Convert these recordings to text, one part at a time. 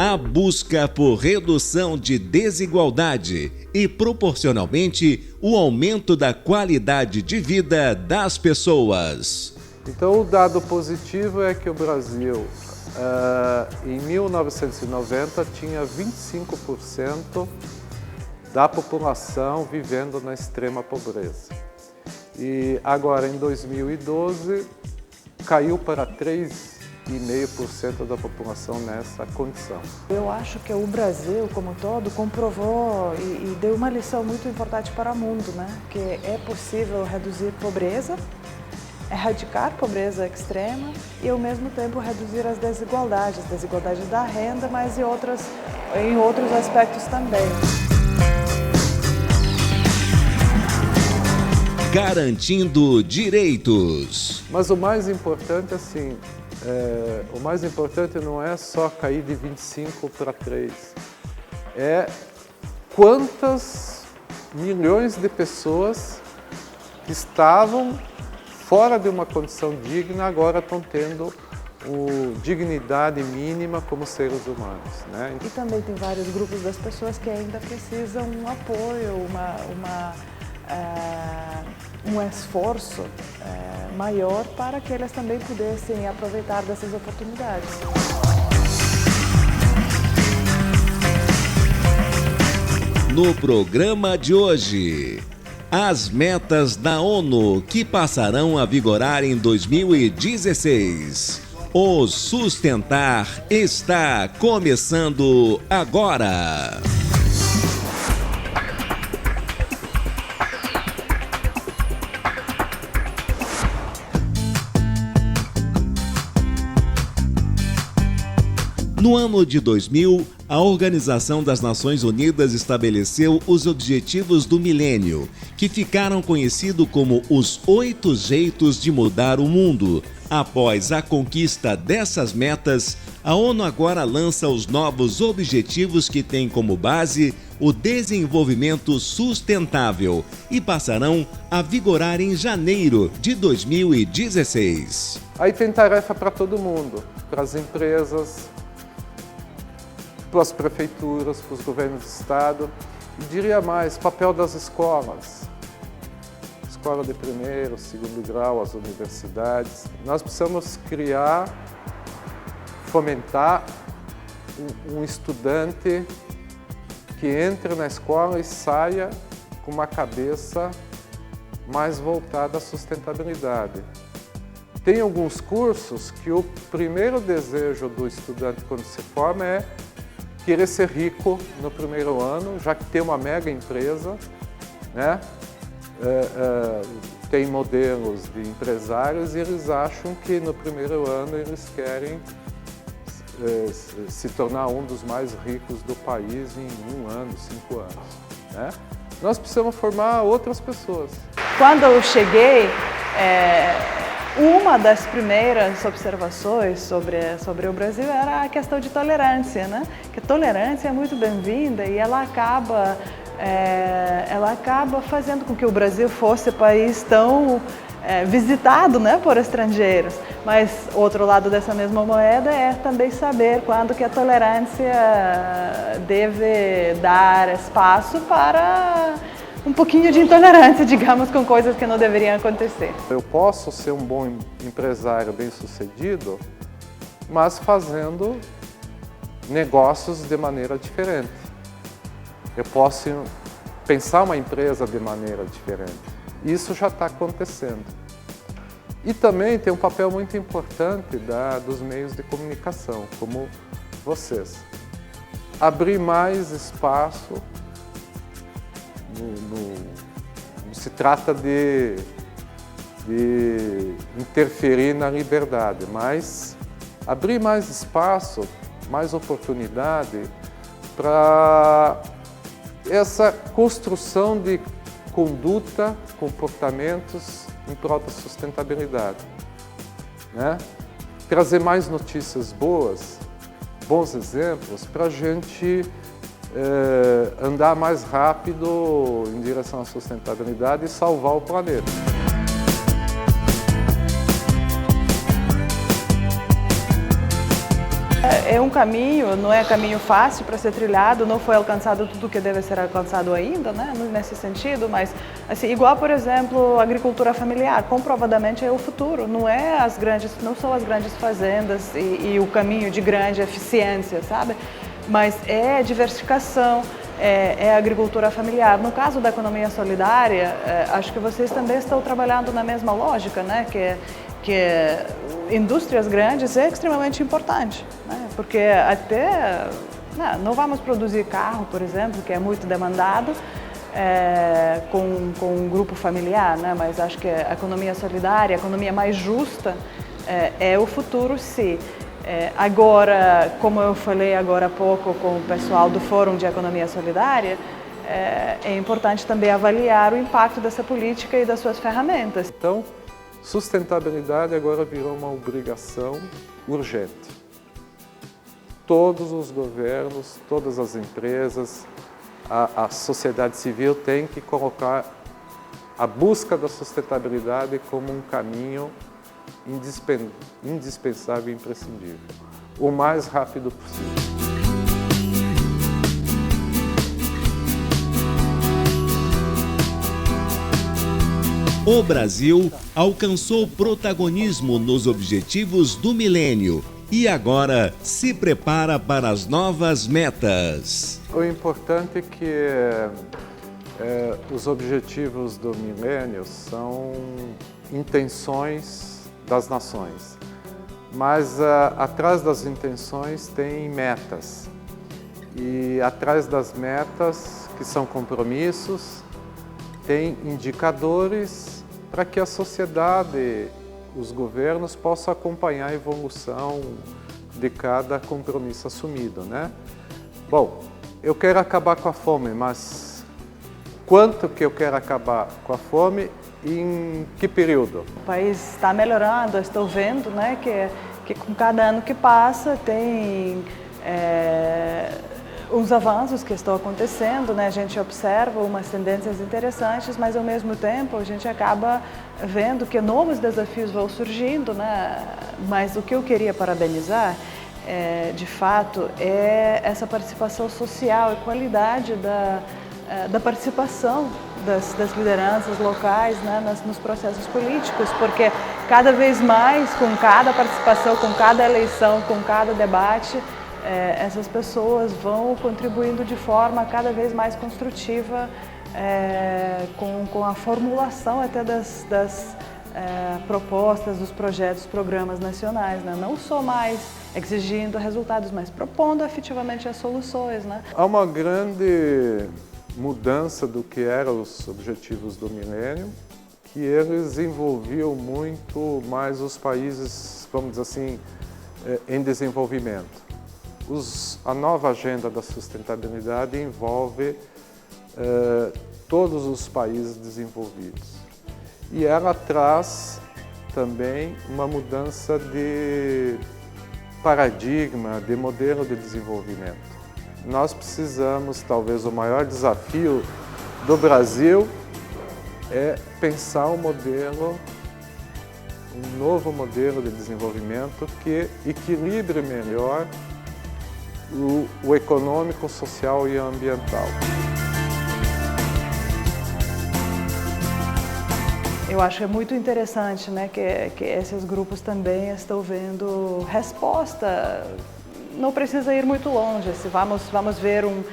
A busca por redução de desigualdade e, proporcionalmente, o aumento da qualidade de vida das pessoas. Então, o dado positivo é que o Brasil, em 1990, tinha 25% da população vivendo na extrema pobreza. E agora, em 2012, caiu para 3,5% da população nessa condição. Eu acho que o Brasil, como um todo, comprovou e deu uma lição muito importante para o mundo, né? Que é possível reduzir pobreza, erradicar pobreza extrema e, ao mesmo tempo, reduzir as desigualdades da renda, mas em outros aspectos também. Garantindo direitos. Mas o mais importante, assim, o mais importante não é só cair de 25 para 3, é quantas milhões de pessoas que estavam fora de uma condição digna agora estão tendo dignidade mínima como seres humanos, né? E também tem vários grupos das pessoas que ainda precisam um apoio, um esforço maior para que eles também pudessem aproveitar dessas oportunidades. No programa de hoje, as metas da ONU que passarão a vigorar em 2016. O Sustentar está começando agora. No ano de 2000, a Organização das Nações Unidas estabeleceu os Objetivos do Milênio, que ficaram conhecidos como os 8 jeitos de mudar o mundo. Após a conquista dessas metas, a ONU agora lança os novos objetivos que têm como base o desenvolvimento sustentável e passarão a vigorar em janeiro de 2016. Aí tem tarefa para todo mundo, para as empresas, para as prefeituras, para os governos do estado, e diria mais, papel das escolas. Escola de primeiro, segundo grau, as universidades. Nós precisamos fomentar um estudante que entre na escola e saia com uma cabeça mais voltada à sustentabilidade. Tem alguns cursos que o primeiro desejo do estudante quando se forma é querer ser rico no primeiro ano, já que tem uma mega empresa, né? Tem modelos de empresários e eles acham que no primeiro ano eles querem se tornar um dos mais ricos do país em 1 ano, 5 anos, né? Nós precisamos formar outras pessoas. Quando eu cheguei, uma das primeiras observações sobre o Brasil era a questão de tolerância, né? Que a tolerância é muito bem-vinda e ela acaba fazendo com que o Brasil fosse um país tão visitado, né, por estrangeiros. Mas outro lado dessa mesma moeda é também saber quando que a tolerância deve dar espaço para um pouquinho de intolerância, digamos, com coisas que não deveriam acontecer. Eu posso ser um bom empresário bem-sucedido, mas fazendo negócios de maneira diferente. Eu posso pensar uma empresa de maneira diferente. Isso já está acontecendo. E também tem um papel muito importante dos meios de comunicação, como vocês. Abrir mais espaço. Não se trata de interferir na liberdade, mas abrir mais espaço, mais oportunidade para essa construção de conduta, comportamentos em prol da sustentabilidade, né? Trazer mais notícias boas, bons exemplos para a gente andar mais rápido em direção à sustentabilidade e salvar o planeta. é um caminho, não é caminho fácil para ser trilhado, não foi alcançado tudo que deve ser alcançado ainda, né, nesse sentido, mas assim, igual, por exemplo, a agricultura familiar, comprovadamente é o futuro, não são as grandes fazendas e o caminho de grande eficiência, sabe? Mas é a diversificação, é a agricultura familiar. No caso da economia solidária, acho que vocês também estão trabalhando na mesma lógica, né? Que indústrias grandes é extremamente importante, né? Porque até não vamos produzir carro, por exemplo, que é muito demandado, com um grupo familiar, né? Mas acho que a economia solidária, a economia mais justa, é o futuro, sim. Agora, como eu falei agora há pouco com o pessoal do Fórum de Economia Solidária, é importante também avaliar o impacto dessa política e das suas ferramentas. Então, sustentabilidade agora virou uma obrigação urgente. Todos os governos, todas as empresas, a sociedade civil tem que colocar a busca da sustentabilidade como um caminho indispensável e imprescindível, o mais rápido possível. O Brasil alcançou protagonismo nos Objetivos do Milênio e agora se prepara para as novas metas. O importante é que os Objetivos do Milênio são intenções das nações, mas atrás das intenções tem metas, e atrás das metas, que são compromissos, tem indicadores para que a sociedade, os governos possam acompanhar a evolução de cada compromisso assumido, né? Bom, eu quero acabar com a fome, mas quanto que eu quero acabar com a fome e em que período? O país está melhorando, eu estou vendo, né, que com cada ano que passa tem uns avanços que estão acontecendo, né? A gente observa umas tendências interessantes, mas ao mesmo tempo a gente acaba vendo que novos desafios vão surgindo, né? Mas o que eu queria parabenizar, de fato, é essa participação social e qualidade da participação das lideranças locais, né, nos processos políticos, porque cada vez mais, com cada participação, com cada eleição, com cada debate, essas pessoas vão contribuindo de forma cada vez mais construtiva com a formulação até das propostas, dos projetos, programas nacionais, né? Não só mais exigindo resultados, mas propondo efetivamente as soluções, né? Há uma grande mudança do que eram os Objetivos do Milênio, que eles envolviam muito mais os países, vamos dizer assim, em desenvolvimento. A nova agenda da sustentabilidade envolve todos os países desenvolvidos. E ela traz também uma mudança de paradigma, de modelo de desenvolvimento. Nós precisamos, talvez o maior desafio do Brasil é pensar um novo modelo de desenvolvimento que equilibre melhor o econômico, social e ambiental. Eu acho que é muito interessante, né, que esses grupos também estão vendo resposta. Não precisa ir muito longe. Se vamos ver um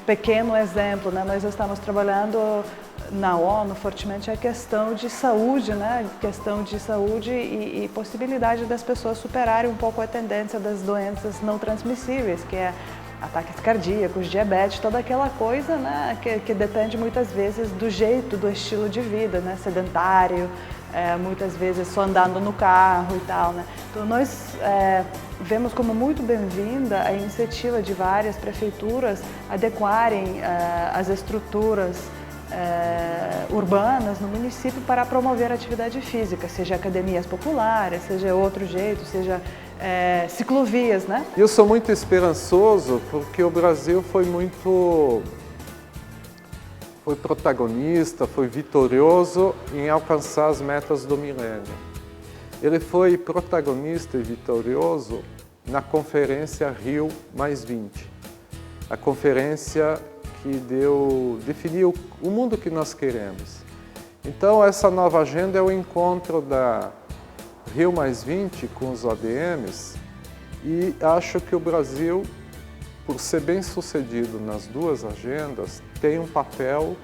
pequeno exemplo, né? Nós estamos trabalhando na ONU fortemente a questão de saúde, né? Questão de saúde e possibilidade das pessoas superarem um pouco a tendência das doenças não transmissíveis, que é ataques cardíacos, diabetes, toda aquela coisa, né, que depende muitas vezes do jeito, do estilo de vida, né, sedentário, muitas vezes só andando no carro e tal, né. Então nós vemos como muito bem-vinda a iniciativa de várias prefeituras adequarem as estruturas urbanas no município para promover a atividade física, seja academias populares, seja outro jeito, seja ciclovias, né? Eu sou muito esperançoso porque o Brasil foi protagonista, foi vitorioso em alcançar as metas do milênio. Ele foi protagonista e vitorioso na conferência Rio+20, a conferência que definiu o mundo que nós queremos. Então, essa nova agenda é o encontro da Rio+20 com os ODMs e acho que o Brasil, por ser bem sucedido nas duas agendas, tem um papel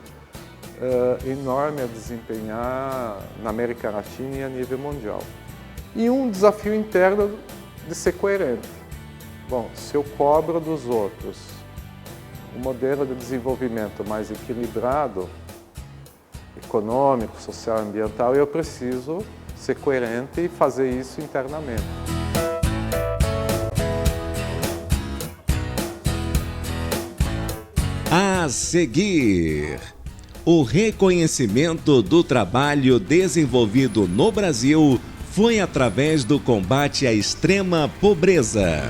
enorme a desempenhar na América Latina e a nível mundial. E um desafio interno de ser coerente. Bom, se eu cobro dos outros um modelo de desenvolvimento mais equilibrado, econômico, social e ambiental, eu preciso ser coerente e fazer isso internamente. A seguir, o reconhecimento do trabalho desenvolvido no Brasil foi através do combate à extrema pobreza.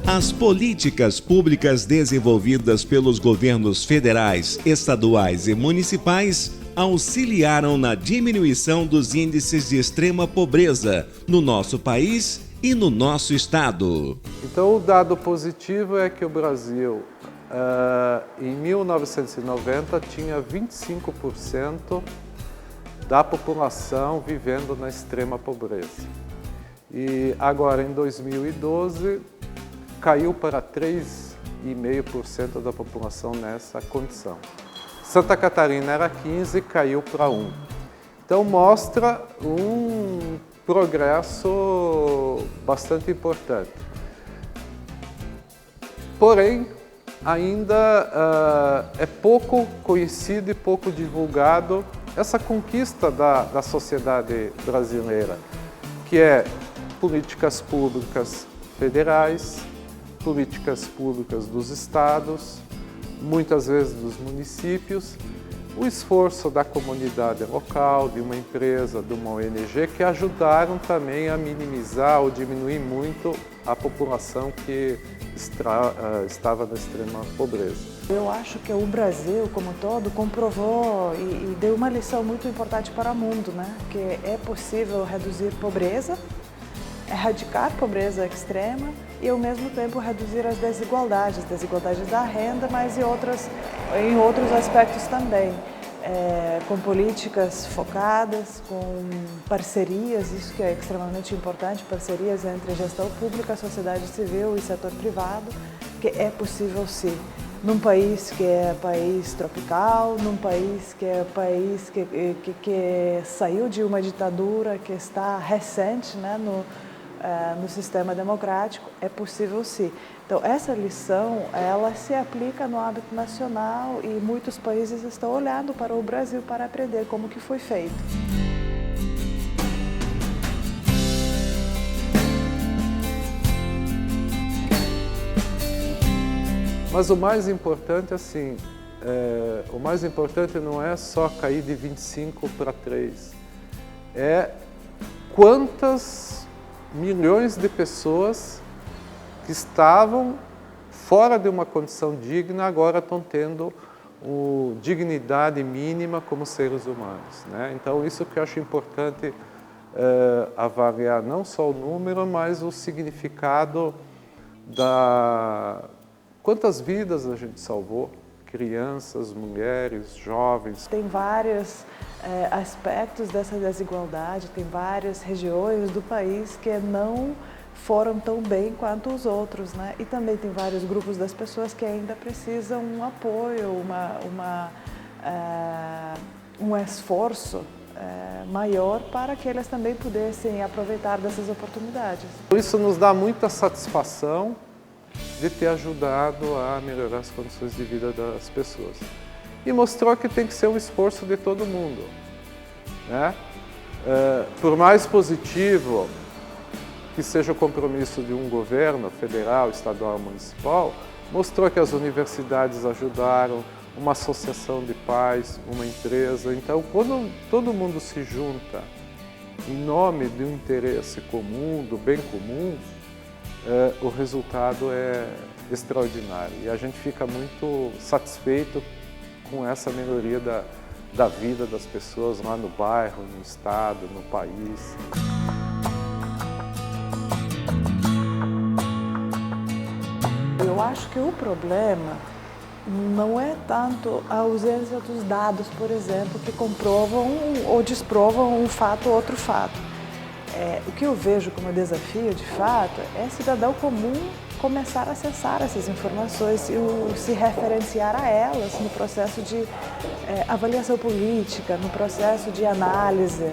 As políticas públicas desenvolvidas pelos governos federais, estaduais e municipais auxiliaram na diminuição dos índices de extrema pobreza no nosso país e no nosso estado. Então, o dado positivo é que o Brasil, em 1990, tinha 25% da população vivendo na extrema pobreza. E agora, em 2012, caiu para 3,5% da população nessa condição. Santa Catarina era 15%, caiu para 1%. Então, mostra um progresso bastante importante. Porém, ainda é pouco conhecido e pouco divulgado essa conquista da sociedade brasileira, que é políticas públicas federais, políticas públicas dos estados, muitas vezes dos municípios, o esforço da comunidade local, de uma empresa, de uma ONG, que ajudaram também a minimizar ou diminuir muito a população que estava na extrema pobreza. Eu acho que o Brasil, como um todo, comprovou e deu uma lição muito importante para o mundo, né? Que é possível reduzir pobreza, erradicar pobreza extrema e, ao mesmo tempo, reduzir as desigualdades da renda, mas em outros aspectos também, com políticas focadas, com parcerias, isso que é extremamente importante, parcerias entre gestão pública, sociedade civil e setor privado, que é possível sim. Num país que é país tropical, num país que é país que saiu de uma ditadura, que está recente, né, no sistema democrático, é possível sim. Então, essa lição, ela se aplica no âmbito nacional e muitos países estão olhando para o Brasil para aprender como que foi feito. Mas o mais importante, assim, o mais importante não é só cair de 25 para 3, é quantas milhões de pessoas que estavam fora de uma condição digna agora estão tendo dignidade mínima como seres humanos, né? Então, isso que eu acho importante avaliar não só o número, mas o significado quantas vidas a gente salvou, crianças, mulheres, jovens. Tem vários aspectos dessa desigualdade, tem várias regiões do país que não foram tão bem quanto os outros, né? E também tem vários grupos das pessoas que ainda precisam um apoio, um esforço maior para que eles também pudessem aproveitar dessas oportunidades. Isso nos dá muita satisfação de ter ajudado a melhorar as condições de vida das pessoas. E mostrou que tem que ser um esforço de todo mundo, né? Por mais positivo que seja o compromisso de um governo federal, estadual, municipal, mostrou que as universidades ajudaram, uma associação de pais, uma empresa. Então, quando todo mundo se junta em nome de um interesse comum, do bem comum, o resultado é extraordinária. E a gente fica muito satisfeito com essa melhoria da vida das pessoas lá no bairro, no estado, no país. Eu acho que o problema não é tanto a ausência dos dados, por exemplo, que comprovam ou desprovam um fato ou outro fato. O que eu vejo como desafio, de fato, é cidadão comum começar a acessar essas informações e se referenciar a elas no processo de avaliação política, no processo de análise.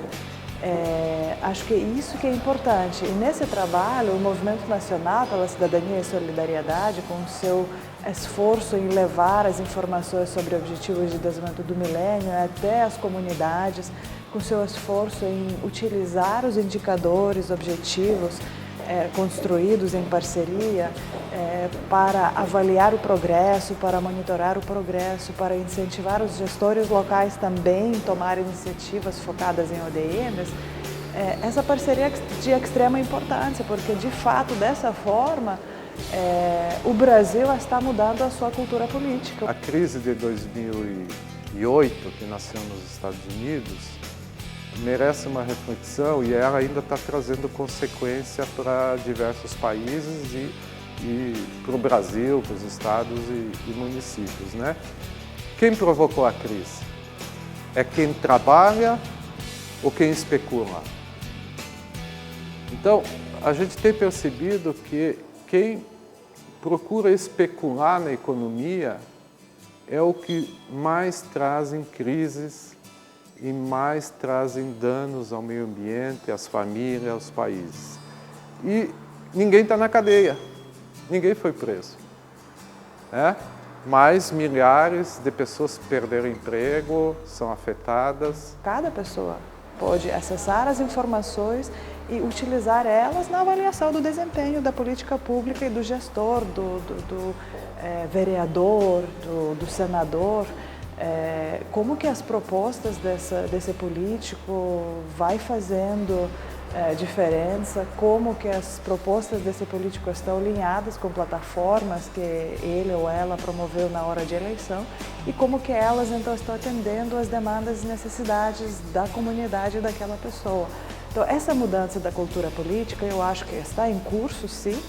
Acho que isso que é importante. E nesse trabalho, o Movimento Nacional pela Cidadania e Solidariedade, com o seu esforço em levar as informações sobre objetivos de desenvolvimento do milênio até as comunidades, com o seu esforço em utilizar os indicadores objetivos construídos em parceria para avaliar o progresso, para monitorar o progresso, para incentivar os gestores locais também a tomar iniciativas focadas em ODMs, essa parceria é de extrema importância, porque de fato dessa forma o Brasil está mudando a sua cultura política. A crise de 2008, que nasceu nos Estados Unidos, merece uma reflexão e ela ainda está trazendo consequência para diversos países e para o Brasil, para os estados e municípios, né? Quem provocou a crise? É quem trabalha ou quem especula? Então, a gente tem percebido que quem procura especular na economia é o que mais trazem crises e mais trazem danos ao meio ambiente, às famílias, aos países. E ninguém está na cadeia, ninguém foi preso. Mas milhares de pessoas perderam emprego, são afetadas. Cada pessoa pode acessar as informações e utilizar elas na avaliação do desempenho da política pública e do gestor, do vereador, do senador. Como que as propostas desse político vai fazendo diferença, como que as propostas desse político estão alinhadas com plataformas que ele ou ela promoveu na hora de eleição e como que elas então estão atendendo às demandas e necessidades da comunidade daquela pessoa. Então essa mudança da cultura política eu acho que está em curso, sim,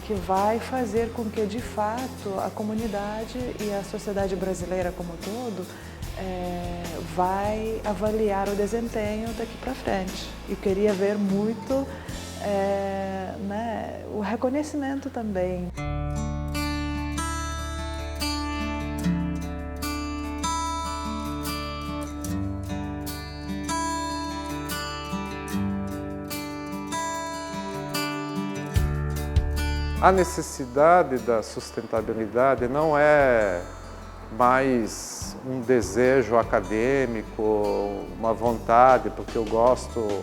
que vai fazer com que, de fato, a comunidade e a sociedade brasileira como um todo vai avaliar o desempenho daqui para frente. E queria ver muito o reconhecimento também. A necessidade da sustentabilidade não é mais um desejo acadêmico, uma vontade, porque eu gosto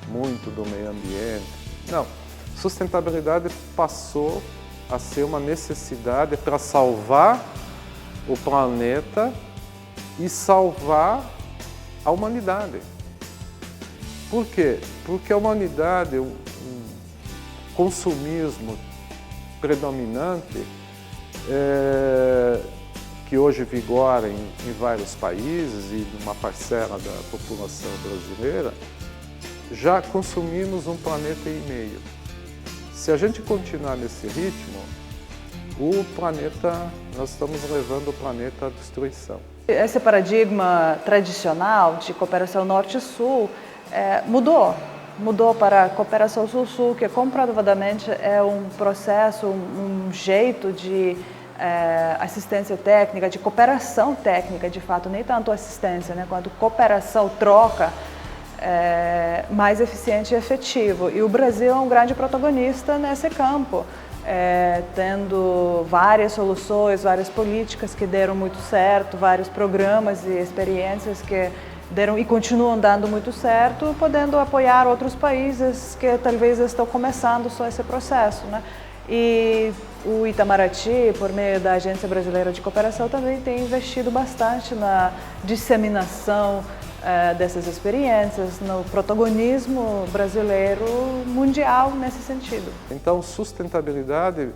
muito do meio ambiente. Não, sustentabilidade passou a ser uma necessidade para salvar o planeta e salvar a humanidade. Por quê? Porque a humanidade, o consumismo predominante que hoje vigora em vários países e numa parcela da população brasileira, já consumimos 1,5 planeta. Se a gente continuar nesse ritmo, nós estamos levando o planeta à destruição. Esse paradigma tradicional de cooperação norte-sul mudou para a cooperação sul-sul, que comprovadamente é um processo, um jeito de assistência técnica, de cooperação técnica, de fato, nem tanto assistência, quanto cooperação, troca, mais eficiente e efetivo. E o Brasil é um grande protagonista nesse campo, tendo várias soluções, várias políticas que deram muito certo, vários programas e experiências que deram e continuam dando muito certo, podendo apoiar outros países que talvez estão começando só esse processo, E o Itamaraty, por meio da Agência Brasileira de Cooperação, também tem investido bastante na disseminação dessas experiências, no protagonismo brasileiro mundial nesse sentido. Então, sustentabilidade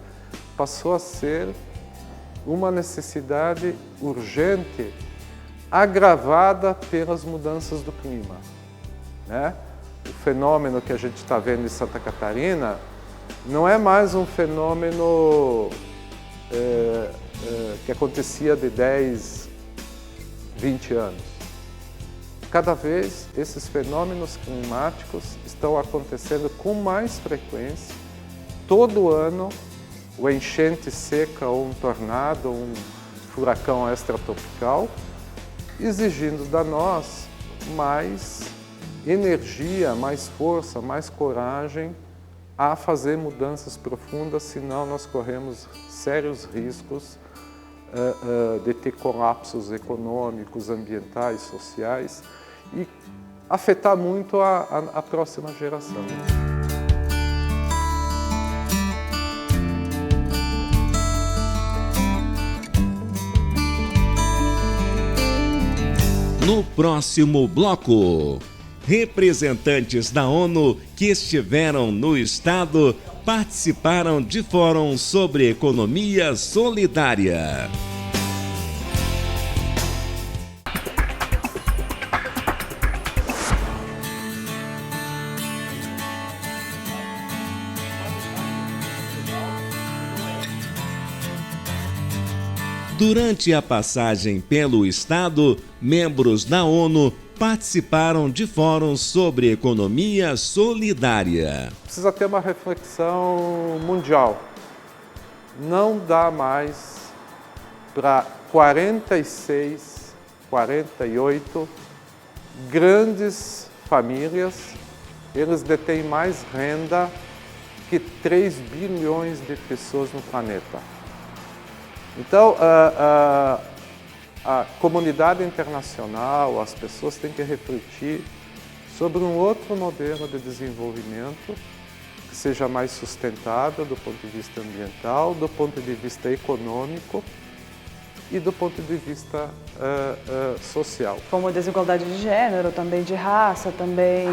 passou a ser uma necessidade urgente, agravada pelas mudanças do clima, né? O fenômeno que a gente está vendo em Santa Catarina não é mais um fenômeno que acontecia de 10, 20 anos. Cada vez esses fenômenos climáticos estão acontecendo com mais frequência. Todo ano, o enchente seca ou um tornado, ou um furacão extratropical, exigindo da nós mais energia, mais força, mais coragem a fazer mudanças profundas, senão nós corremos sérios riscos de ter colapsos econômicos, ambientais, sociais e afetar muito a próxima geração. No próximo bloco, representantes da ONU que estiveram no estado participaram de fórum sobre economia solidária. Durante a passagem pelo estado, membros da ONU participaram de fóruns sobre economia solidária. Precisa ter uma reflexão mundial. Não dá mais para 46, 48 grandes famílias, eles detêm mais renda que 3 bilhões de pessoas no planeta. Então, a comunidade internacional, as pessoas têm que refletir sobre um outro modelo de desenvolvimento que seja mais sustentável do ponto de vista ambiental, do ponto de vista econômico e do ponto de vista social. Como desigualdade de gênero, também de raça, também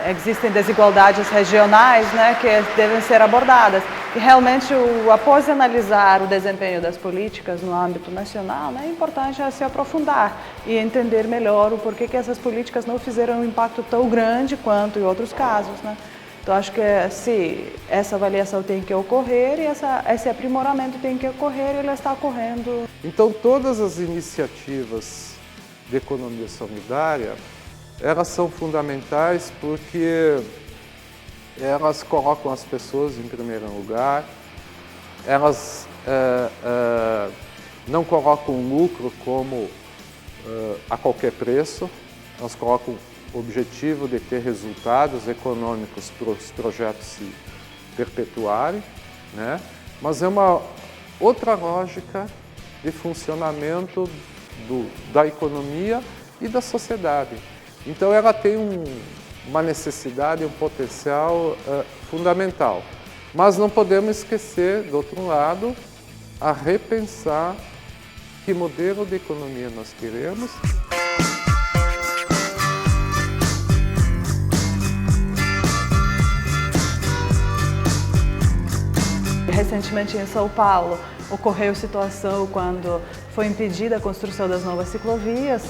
existem desigualdades regionais, né, que devem ser abordadas. E realmente, após analisar o desempenho das políticas no âmbito nacional, né, é importante se aprofundar e entender melhor o porquê que essas políticas não fizeram um impacto tão grande quanto em outros casos, né? Então, acho que essa avaliação tem que ocorrer e esse aprimoramento tem que ocorrer e ele está ocorrendo. Então, todas as iniciativas de economia solidária, elas são fundamentais porque elas colocam as pessoas em primeiro lugar, elas não colocam o lucro como a qualquer preço, elas colocam o objetivo de ter resultados econômicos para os projetos se perpetuarem, né? Mas é uma outra lógica de funcionamento da economia e da sociedade. Então ela tem uma necessidade, um potencial fundamental. Mas não podemos esquecer, do outro lado, a repensar que modelo de economia nós queremos. Recentemente em São Paulo ocorreu situação quando foi impedida a construção das novas ciclovias.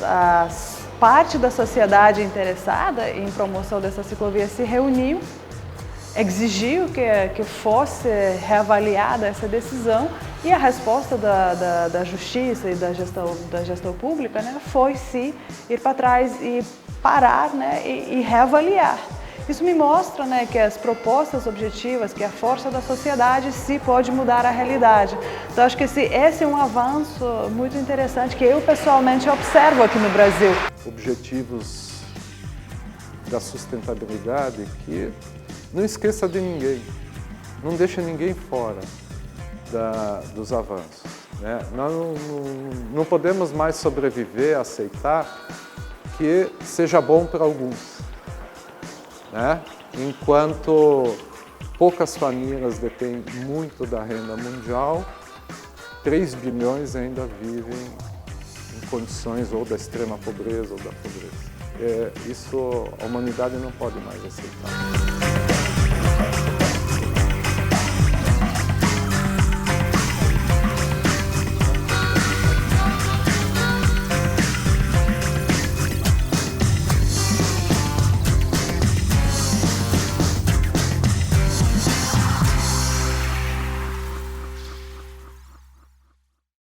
Parte da sociedade interessada em promoção dessa ciclovia se reuniu, exigiu que fosse reavaliada essa decisão e a resposta da Justiça e da gestão pública, né, foi ir para trás e parar, né, e reavaliar. Isso me mostra, né, que as propostas objetivas, que a força da sociedade pode mudar a realidade. Então, acho que esse é um avanço muito interessante que eu pessoalmente observo aqui no Brasil. Objetivos da sustentabilidade que não esqueça de ninguém, não deixa ninguém fora dos avanços, né? Nós não podemos mais sobreviver, aceitar que seja bom para alguns, né? Enquanto poucas famílias detêm muito da renda mundial, 3 bilhões ainda vivem em condições ou da extrema pobreza ou da pobreza. Isso a humanidade não pode mais aceitar.